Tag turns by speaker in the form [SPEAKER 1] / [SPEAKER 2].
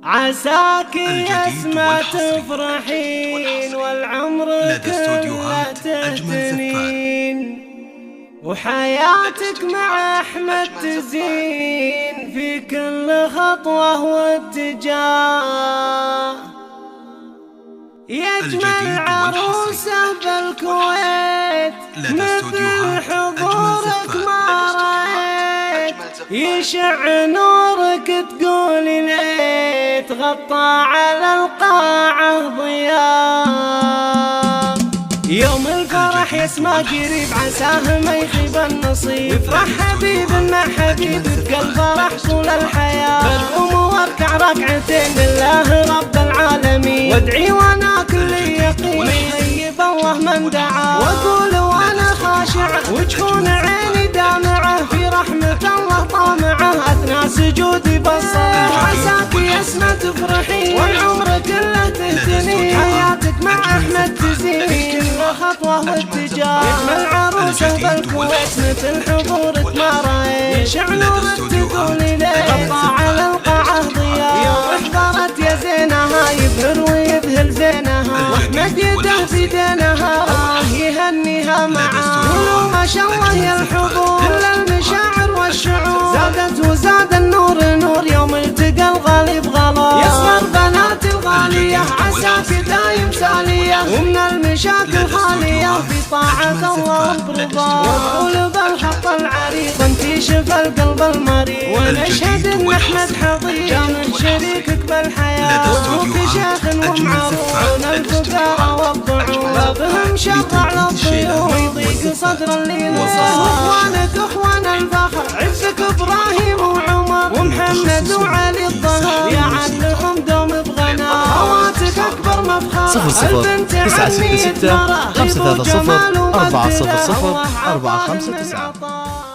[SPEAKER 1] عساك يسمى تفرحين والعمر كله تهتنين، وحياتك مع أحمد تزين في كل خطوة واتجاه. يجمل عروسه بالكويت مثل حضورك ما رأيت، يشع نورك تقول ليت غطى على القاعة ضياء. يوم الفرح يسمى قريب عساه ما يخيب النصيب، يفرح حبيبنا حبيب بقلب فرح طول الحياة. بالقوم واركع ركعتين لله رب العالمين، وادعي وانا كل يقين يغيب الله من دعا. واقول وانا خاشع وجفون عيني دامعة في رحمة الله طامعة اثناء سجودي بالصلاة. عساك يسمى تفرحين والعمر كله تهتنين، حياتك مع أحمد تزين خطوة واتجاه. يجمل عروسه بالكويت مثل حضورك ما رأيت، يشع نورك تقول ليه غطى على القاعة ضياء. يوم احضرت يا زينها يبهر ويذهل زينها، واحمد يده في دينها راه يهنيها معاه. قولوا ما شاء الله يا الحضور كل المشاعر والشعور، زادت وزاد النور نور يوم التقى الغالي بغلا. يصغر بنات الغالية عساك دايم سالية، ومن المشاكل خالية في طاعة الله برضاه. وادخل بالخط العريض انتي شفى القلب المريض، ونشهد ان احمد حضيض كان شريكك بالحياة. وابوك شيخ ومعروف عون الفقراء والضعوف، بابهم شرع للضيوف ويضيق صدر اللي نصاب. اخوانك اخوان الفخر عزك ابراهيم وعمر ومحمد وعلي الظهر، يا عدلهم دوم بغنى. خواتك اكبر مفخر
[SPEAKER 2] 00 966 530 400 459.